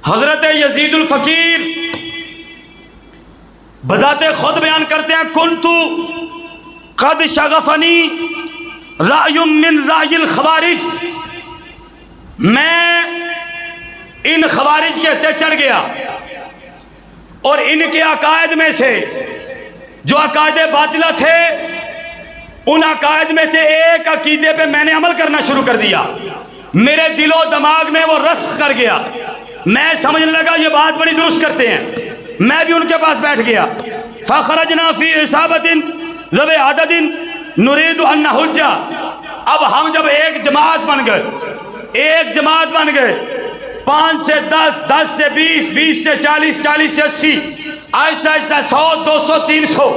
حضرت یزید الفقیر بذات خود بیان کرتے ہیں کنتو قد شغفنی رأی من رأی الخوارج، میں ان خوارج کے ہتھے چڑھ گیا اور ان کے عقائد میں سے جو عقائد باطلہ تھے ان عقائد میں سے ایک عقیدے پہ میں نے عمل کرنا شروع کر دیا، میرے دل و دماغ میں وہ رسخ کر گیا، میں سمجھنے لگا یہ بات بڑی درست کرتے ہیں، میں بھی ان کے پاس بیٹھ گیا۔ فخرجنا فی عصابۃ ذوی عدد نرید ان نحج، اب ہم جب ایک جماعت بن گئے 5 سے 10، 10 سے 20، 20 سے 40، 40 سے 80، آہستہ آہستہ 100، 200، 300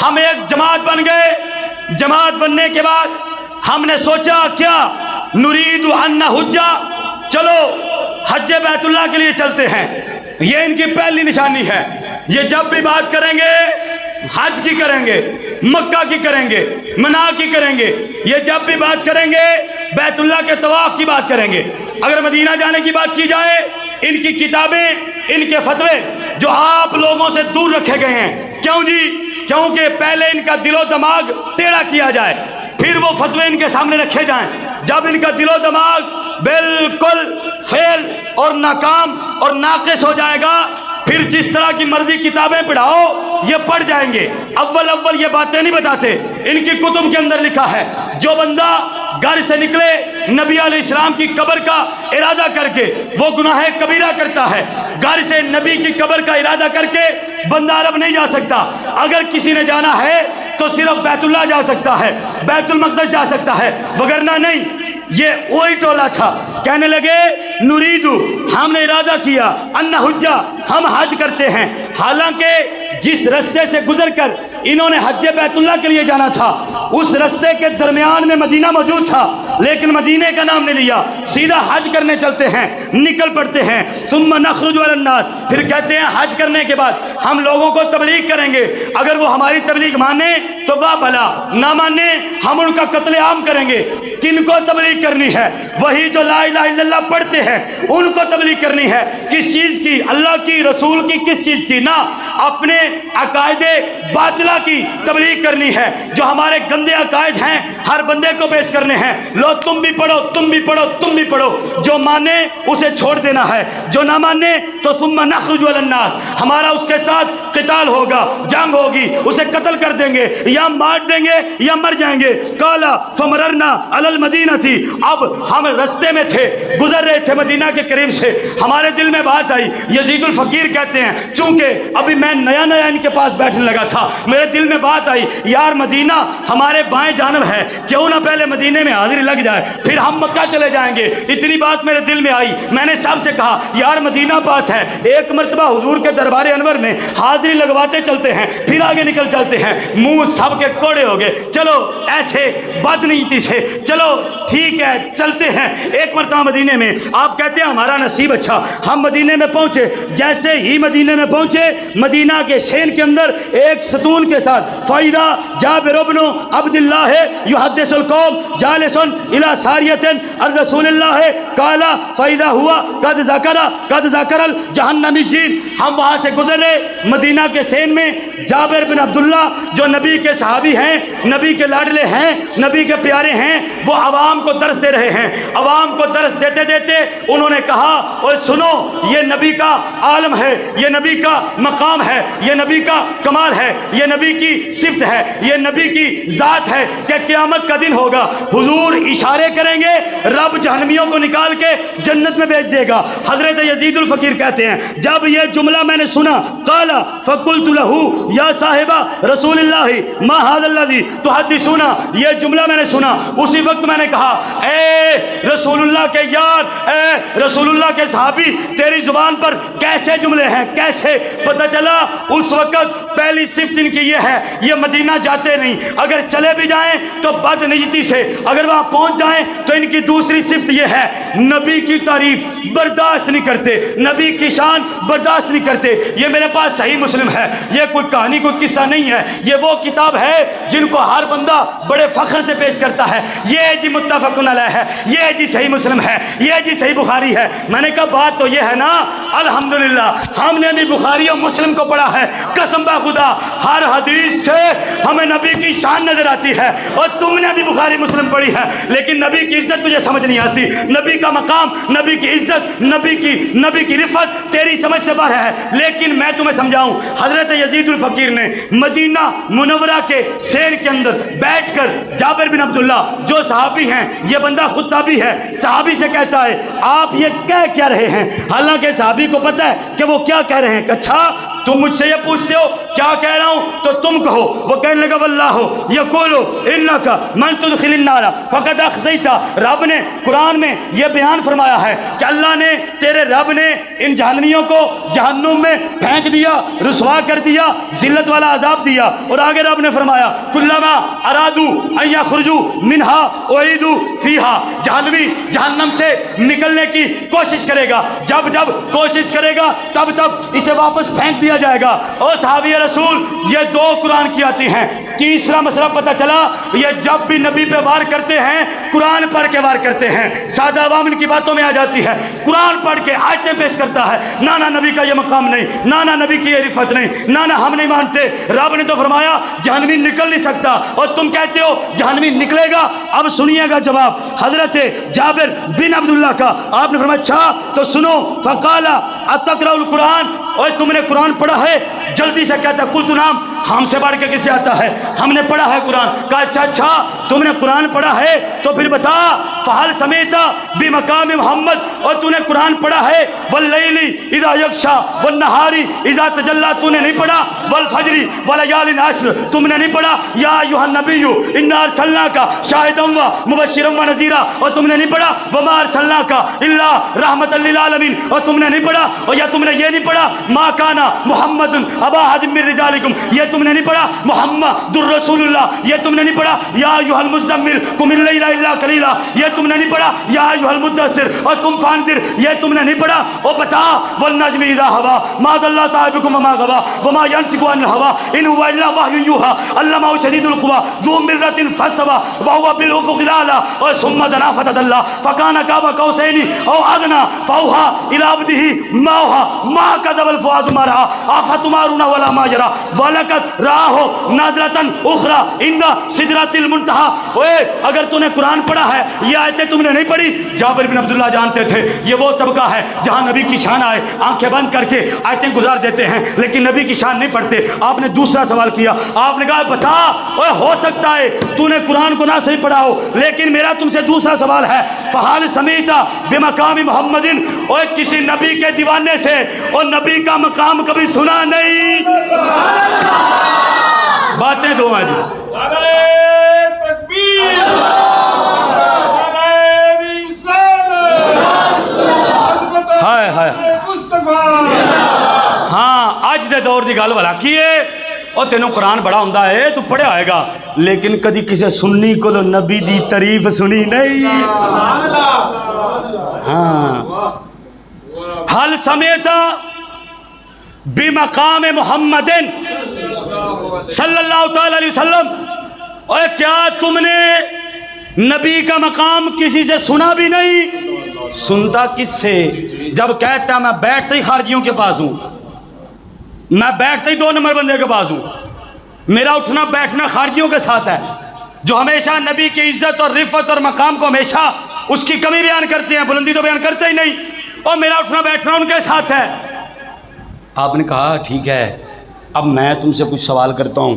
ہم ایک جماعت بن گئے۔ جماعت بننے کے بعد ہم نے سوچا کیا، نرید ان نحج، چلو حج بیت اللہ کے لیے چلتے ہیں، یہ ان کی پہلی نشانی ہے، یہ جب بھی بات کریں گے حج کی کریں گے، مکہ کی کریں گے، منا کی کریں گے، یہ جب بھی بات کریں گے بیت اللہ کے طواف کی بات کریں گے۔ اگر مدینہ جانے کی بات کی جائے، ان کی کتابیں، ان کے فتوے جو آپ لوگوں سے دور رکھے گئے ہیں، کیوں جی؟ کیونکہ پہلے ان کا دل و دماغ ٹیڑھا کیا جائے، پھر وہ فتوے ان کے سامنے رکھے جائیں۔ جب ان کا دل و دماغ بالکل فیل اور ناکام اور ناقص ہو جائے گا، پھر جس طرح کی مرضی کتابیں پڑھاؤ یہ پڑھ جائیں گے۔ اول یہ باتیں نہیں بتاتے، ان کی کتب کے اندر لکھا ہے جو بندہ گھر سے نکلے نبی علیہ السلام کی قبر کا ارادہ کر کے وہ گناہ کبیرہ کرتا ہے، گھر سے نبی کی قبر کا ارادہ کر کے بندہ عرب نہیں جا سکتا، اگر کسی نے جانا ہے تو صرف بیت اللہ جا سکتا ہے، بیت المقدس جا سکتا ہے، وگرنہ نہیں۔ یہ وہی ٹولہ تھا، کہنے لگے نریدو، ہم نے ارادہ کیا، ان نحج، ہم حج کرتے ہیں، حالانکہ جس رستے سے گزر کر انہوں نے حج بیت اللہ کے لیے جانا تھا اس رستے کے درمیان میں مدینہ موجود تھا، لیکن مدینے کا نام نہیں لیا، سیدھا حج کرنے چلتے ہیں، نکل پڑتے ہیں۔ ثم نخرج علی الناس، پھر کہتے ہیں حج کرنے کے بعد ہم لوگوں کو تبلیغ کریں گے، اگر وہ ہماری تبلیغ مانے تو واہ بھلا، نہ مانے ہم ان کا قتل عام کریں گے۔ کن کو تبلیغ کرنی ہے؟ وہی جو لا الہ الا اللہ پڑھتے ہیں ان کو تبلیغ کرنی ہے۔ کس چیز کی؟ اللہ کی، رسول کی، کس چیز کی؟ نہ اپنے عقائد باطلہ کی تبلیغ کرنی ہے، جو ہمارے گندے عقائد ہیں ہر بندے کو پیش کرنے ہیں۔ لو تم بھی پڑھو، تم بھی پڑھو، تم بھی پڑھو، جو مانے اسے چھوڑ دینا ہے، جو نہ مانے تو ثم نخرج علی الناس، ہمارا اس کے ساتھ قتال ہوگا، جنگ ہوگی، اسے قتل کر دیں گے یا مار دیں گے یا مر جائیں گے۔ قالا فمررنا علی المدینہ تھی، اب ہم رستے میں تھے، گزر رہے تھے مدینہ کے قریب سے، ہمارے دل میں بات آئی۔ یزید الفقیر کہتے ہیں چونکہ ابھی میں نیا ان کے پاس بیٹھنے لگا تھا، میرے دل میں بات آئی یار مدینہ ہمارے بائیں جانب ہے، کیوں نہ پہلے مدینے میں حاضری لگ جائے پھر ہم مکہ چلے جائیں گے۔ اتنی بات میرے دل میں آئی، میں نے سب سے کہا یار مدینہ پاس ہے، ایک مرتبہ حضور کے دربار انور میں حاضری لگواتے چلتے ہیں، پھر آگے نکل چلتے ہیں۔ منہ سب کے کوڑے ہو گئے، چلو ایسے بدنیتی سے، چلو ٹھیک ہے چلتے ہیں۔ ایک مرتبہ مدینے میں آپ کہتے ہیں ہمارا نصیب اچھا، ہم مدینے میں پہنچے، جیسے ہی مدینے میں پہنچے مدینہ کے شین کے اندر ایک ستون کے ساتھ فائدہ جابر بن عبد اللہ یحدث القوم جالس الى ساریۃ الرسول اللہ قال فائدہ ہوا قد ذکر الجہنمیین، ہم وہاں سے گزرے مدینہ کے شین میں، جابر بن عبداللہ جو نبی کے صحابی ہیں، نبی کے لاڈلے ہیں، نبی کے پیارے ہیں، وہ عوام کو درس دے رہے ہیں۔ عوام کو درس دیتے دیتے انہوں نے کہا اور سنو یہ نبی کا عالم ہے، یہ نبی کا مقام ہے، یہ نبی کا کمال ہے، یہ نبی کی صفت ہے، یہ نبی کی ذات ہے کہ قیامت کا دن ہوگا، حضور اشارے کریں گے، رب جہنمیوں کو نکال کے جنت میں بھیج دے گا۔ حضرت یزید الفقیر کہتے ہیں جب یہ جملہ میں نے سنا، قال فقلت له یا صاحبہ رسول اللہ ما هذا الذي تحدثون، یہ جملہ میں نے سنا، اسی وقت میں نے کہا اے رسول اللہ کے یار، اے رسول اللہ کے صحابی، تیری زبان پر کیسے جملے ہیں، کیسے؟ پتہ چلا اس وقت پہلی صفت ان کی یہ ہے، یہ مدینہ جاتے نہیں، اگر چلے بھی جائیں تو بد نیتی سے، اگر وہاں پہنچ جائیں تو ان کی دوسری صفت یہ ہے نبی کی تعریف برداشت نہیں کرتے، نبی کی شان برداشت نہیں کرتے۔ یہ میرے پاس صحیح مسلم ہے، یہ کوئی کہانی کوئی قصہ نہیں ہے، یہ وہ کتاب ہے جن کو ہر بندہ بڑے فخر سے پیش کرتا ہے، یہ جی متفق علیہ ہے، یہ جی صحیح مسلم ہے، یہ جی صحیح بخاری ہے۔ میں نے کہا بات تو یہ ہے نا الحمدللہ ہم نے بھی بخاری اور مسلم کو پڑھا ہے، قسم بہ خدا ہر حدیث سے ہمیں نبی کی شان نظر آتی ہے، اور تم نے بھی بخاری مسلم پڑھی ہے لیکن نبی کی عزت تجھے سمجھ نہیں آتی، نبی کا مقام، نبی کی عزت، نبی کی رفت تیری سمجھ سے باہر ہے۔ لیکن میں تمہیں سمجھاؤں، حضرت یزید الفقیر نے مدینہ منورہ کے سیر کے اندر بیٹھ کر جابر بن عبداللہ جو صحابی ہیں، یہ بندہ خود تابعی ہے، صحابی سے کہتا ہے آپ یہ کہہ کیا رہے ہیں؟ حالانکہ صحابی کو پتہ ہے کہ وہ کیا کہہ رہے ہیں، کہ اچھا تم مجھ سے یہ پوچھتے ہو کیا کہہ رہا ہوں تو تم کہو۔ وہ کہنے لگا واللہ یقول انک من تدخل النار فقد اخزیت، رب نے قرآن میں یہ بیان فرمایا ہے کہ اللہ نے، تیرے رب نے ان جہنمیوں کو جہنم میں پھینک دیا، رسوا کر دیا، ذلت والا عذاب دیا۔ اور آگے رب نے فرمایا کلما ارادو ان یخرجوا منها اعیدوا فیہا، جہنمی جہنم سے نکلنے کی کوشش کرے گا، جب کوشش کرے گا تب اسے واپس پھینک دیا جائے گا۔ اور صحابی رسول یہ دو قرآن کی آتی ہیں۔ تیسرا مسئلہ پتہ چلا، یہ جب بھی نبی پہ وار کرتے ہیں قرآن پڑھ کے وار کرتے ہیں، سادہ عوام ان کی باتوں میں آ جاتی ہے، قرآن پڑھ کے آیتیں پیش کرتا ہے، نانا نبی کا یہ مقام نہیں، نانا نبی کی یہ رفت نہیں، نانا ہم نہیں مانتے، رب نے تو فرمایا جہنمی نکل نہیں سکتا، اور تم کہتے ہو جہنمی نکلے گا۔ اب سنیے گا جواب حضرت جابر بن عبداللہ کا، آپ نے فرمایا اچھا تو سنو، فقال اتقرأ القرآن، اور تم نے قرآن پڑھا ہے؟ جلدی سے کہتا قلت نعم، ہم سے بڑھ کے کسے آتا ہے، ہم نے پڑھا ہے قرآن۔ کہا اچھا تم نے قرآن پڑھا ہے تو پھر بتا فہل سمیت بمقام محمد، اور تو نے قرآن پڑھا ہے واللیل اذا یغشا والنہار اذا تجلی، تو نے نہیں پڑھا والفجر ولیال عشر، تم نے نہیں پڑھا یا ایھا النبی انا ارسلناک شاہدا ومبشرا ونذیرا، اور تم نے نہیں پڑھا وما ارسلناک الا رحمۃ للعالمین، اور تم نے نہیں پڑھا، اور یا تم نے یہ نہیں پڑھا ما کان محمد ابا احد من رجالکم، یہ تم نے نہیں پڑھا محمد الرسول اللہ، یہ تم نے نہیں پڑھا یا ایھا المزمل قم اللیل الا قلیلا، یہ تم نے نہیں پڑھا یا ایھا المدثر اور قم فانذر، یہ تم نے نہیں پڑھا۔ اور بتا والنجم اذا ہوا ما ضل صاحبکم وما غوا وما ينطق عن الهوى ان هو الا وحی یوحى علمه شدید القوى ذو مرۃ فاستوى وهو بالافق الاعلى، اور ثم دنا فتدلى فكان قاب قوسین او ادنى فاوحى الى عبده ما اوحى ما كذب الفؤاد ما راى افتمارون ولا ما يرى ولقد رآه نازلة اخرى عند سدرۃ المنتہى۔ اوے اگر تو نے قرآن پڑھا ہے، یہ آیتیں تم نے نہیں پڑھی، جابر بن عبداللہ جانتے تھے یہ وہ طبقہ ہے جہاں نبی کی شان آئے آنکھیں بند کر کے آیتیں گزار دیتے ہیں لیکن نبی کی شان نہیں پڑھتے۔ آپ نے دوسرا سوال کیا، آپ نے کہا بتا اوے ہو سکتا ہے تو نے قرآن کو نہ صحیح پڑھا ہو، لیکن میرا تم سے دوسرا سوال ہے فحال سمیت بمقام محمد، اوے کسی نبی کے دیوانے سے اور نبی کا مقام کبھی سنا نہیں؟ باتیں دو ہیں جی، ہائے ہائے ہاں اج دے دور دی گل والا کیے، اور تینوں قرآن بڑا ہوندا ہے تو پڑھیا آئے گا، لیکن کدی کسی سنی کو نبی دی تعریف سنی نہیں۔ ہاں حل سمیت بمقام محمد صلی اللہ تعالی علیہ وسلم، اور کیا تم نے نبی کا مقام کسی سے سنا بھی نہیں؟ سنتا کس سے؟ جب کہتا میں بیٹھتے ہی خارجیوں کے پاس ہوں، میں بیٹھتے ہی 2 نمبر بندے کے پاس ہوں، میرا اٹھنا بیٹھنا خارجیوں کے ساتھ ہے جو ہمیشہ نبی کی عزت اور رفت اور مقام کو ہمیشہ اس کی کمی بیان کرتے ہیں، بلندی تو بیان کرتے ہی نہیں، اور میرا اٹھنا بیٹھنا ان کے ساتھ ہے۔ آپ نے کہا ٹھیک ہے اب میں تم سے کچھ سوال کرتا ہوں،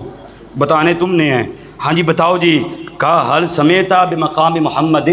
بتانے تم نے ہیں، ہاں جی بتاؤ جی۔ کہا حل سمیتا بمقام محمد،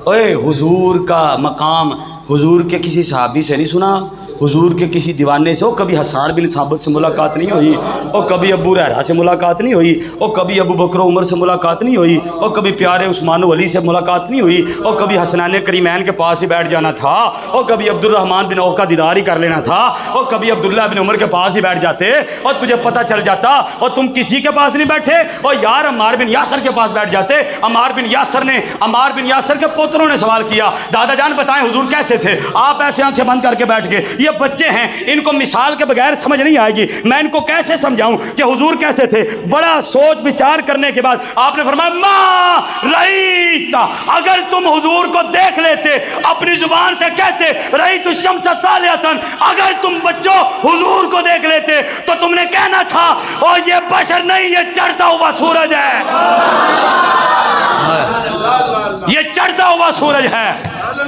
اوے حضور کا مقام حضور کے کسی صحابی سے نہیں سنا، حضور کے کسی دیوانے سے؟ وہ کبھی حسان بن ثابت سے ملاقات نہیں ہوئی، اور کبھی ابو ریحا سے ملاقات نہیں ہوئی، اور کبھی ابو بکر و عمر سے ملاقات نہیں ہوئی، اور کبھی پیارے عثمان و علی سے ملاقات نہیں ہوئی، اور کبھی حسنین کریمین کے پاس ہی بیٹھ جانا تھا، اور کبھی عبد الرحمن بن عوف کا دیدار ہی کر لینا تھا، اور کبھی عبداللہ بن عمر کے پاس ہی بیٹھ جاتے اور تجھے پتہ چل جاتا، اور تم کسی کے پاس نہیں بیٹھے، اور یار عمار بن یاسر کے پاس بیٹھ جاتے۔ عمار بن یاسر کے پوتروں نے سوال کیا دادا جان بتائیں حضور کیسے تھے؟ آپ ایسے آنکھیں بند کر کے بیٹھ گئے، یہ بچے ہیں، ان کو مثال کے بغیر سمجھ نہیں آئے گی، میں ان کو کیسے سمجھاؤں کہ حضور کیسے تھے؟ بڑا سوچ بچار کرنے کے بعد آپ نے فرمایا ما رأیتا، اگر تم حضور کو دیکھ لیتے، اپنی زبان سے کہتے رأیت الشمس طالعۃ، اگر تم بچوں حضور کو دیکھ لیتے تو تم نے کہنا تھا اور یہ بشر نہیں، یہ چڑھتا ہوا سورج ہے، یہ چڑھتا ہوا سورج ہے۔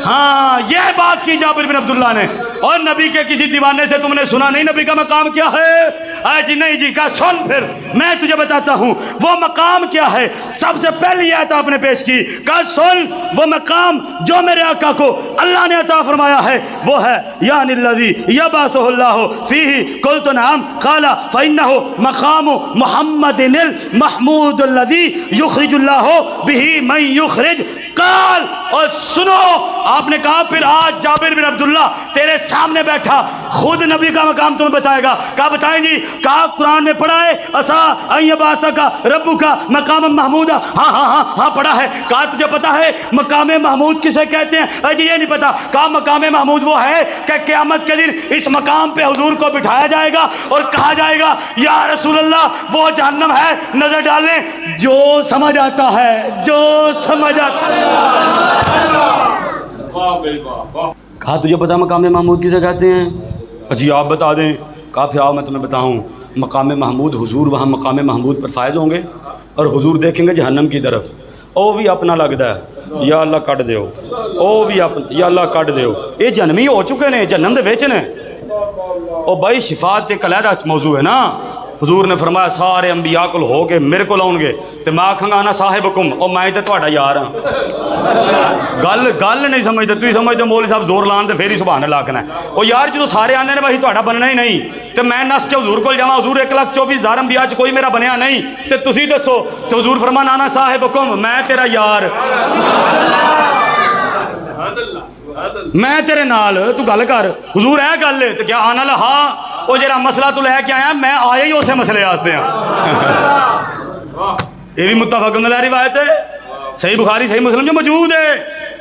ہاں یہ بات کی جابر بن عبداللہ نے، اور نبی کے کسی دیوانے سے تم نے سنا نہیں نبی کا مقام کیا ہے؟ جی نہیں جی، کہا سن پھر میں تجھے بتاتا ہوں وہ مقام کیا ہے۔ سب سے پہلی آیت آپ نے پیش کی، کہا سن وہ مقام جو میرے آقا کو اللہ نے عطا فرمایا ہے وہ ہے یعنی الذی یبعثہ اللہ فیہ، قلت نعم قال فإنہ مقام محمد المحمود الذی یخرج اللہ بہ من یخرج قال۔ اور سنو آپ نے کہا پھر آج جابر بن عبداللہ تیرے سامنے بیٹھا خود نبی کا مقام تمہیں بتائے گا۔ کہا بتائیں جی؟ کہا قرآن میں پڑھا ہے عسیٰ ان یبعثک ربک مقام محمود؟ ہاں ہاں ہاں ہاں پڑھا ہے۔ کہا تجھے پتا ہے مقام محمود کسے کہتے ہیں؟ جی یہ نہیں پتا۔ کہا مقام محمود وہ ہے کہ قیامت کے دن اس مقام پہ حضور کو بٹھایا جائے گا اور کہا جائے گا یا رسول اللہ وہ جہنم ہے، نظر ڈالیں۔ جو سمجھ آتا ہے، جو سمجھ آتا ہے۔ کہا تجھے پتا مقام محمود کسے کہتے ہیں؟ جی آپ بتا دیں۔ کہا پھر آؤ میں تمہیں بتاؤں۔ مقام محمود حضور وہاں مقام محمود پر فائز ہوں گے اور حضور دیکھیں گے جہنم کی طرف، او بھی اپنا لگتا ہے یا اللہ کٹ دیو، او بھی یا اللہ کٹ دیو، یہ جنمی ہو چکے نے، جہنم دے وچ نے۔ او بھائی شفاعت ایک علیحدہ موضوع ہے نا۔ حضور نے فرمایا سارے انبیاء کو ہو کے میرے کو لاؤں گے تے میں آکھاں گا انا صاحبکم، او میں تے تہاڈا یار ہاں۔ گل نہیں سمجھتے، تسی سمجھتے مولوی صاحب زور لان تے پھر ہی سبحان اللہ آکھنا ہے۔ او یار جدوں سارے آندے نے بھائی تہاڈا بننا ہی نہیں تے میں نس کے حضور کول جاواں، حضور 1,24,000 انبیاء چ کوئی میرا بنیا نہیں تے تسی دسو، تے حضور فرمانا انا صاحبکم، میں تیرا یار، میں تیرے نال، تو گل کر حضور ہے گل ہے تو کیا آنا لہا وہ جرا مسئلہ تو لے کے آیا میں آیا ہی اسے مسئلے واسطے ہیں۔ یہ بھی متفق علیہ روایت ہے، صحیح بخاری صحیح مسلم جو موجود ہے،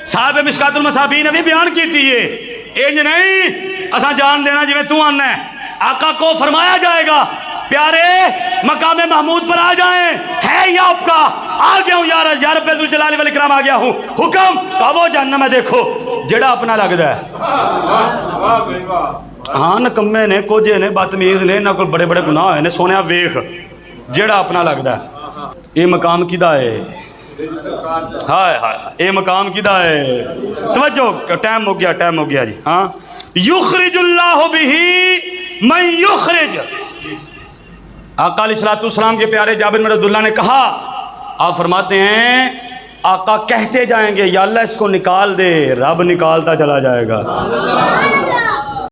صاحب مشکات المصابیح نے بھی بیان کی تھی۔ یہ انج نہیں اساں جان دینا جی میں تو آنا ہے، آقا کو فرمایا جائے گا پیارے مقام محمود پر آ جائیں، ہے یا آپ کا آ گیا ہوں یار، یا رب ذوالجلال والاکرام آ گیا ہوں، حکم کا وہ جہنم ہے دیکھو جڑا اپنا لگتا ہے۔ ہاں نکمے نے، کوجے نے، بدتمیز نے، نہ کوئی بڑے بڑے گناہ ہوئے نے، سونے ویخ جڑا اپنا لگتا ہے۔ یہ مقام کدا ہے؟ ہائے ہائے یہ مقام کدا ہے؟ توجہ ٹائم ہو گیا، ٹائم ہو گیا جی۔ ہاں یخرج اللہ بہ من یخرج، آقا علیہ الصلوۃ والسلام کے پیارے جابر بن عبداللہ نے کہا، آپ فرماتے ہیں آقا کہتے جائیں گے یا اللہ اس کو نکال دے، رب نکالتا چلا جائے گا۔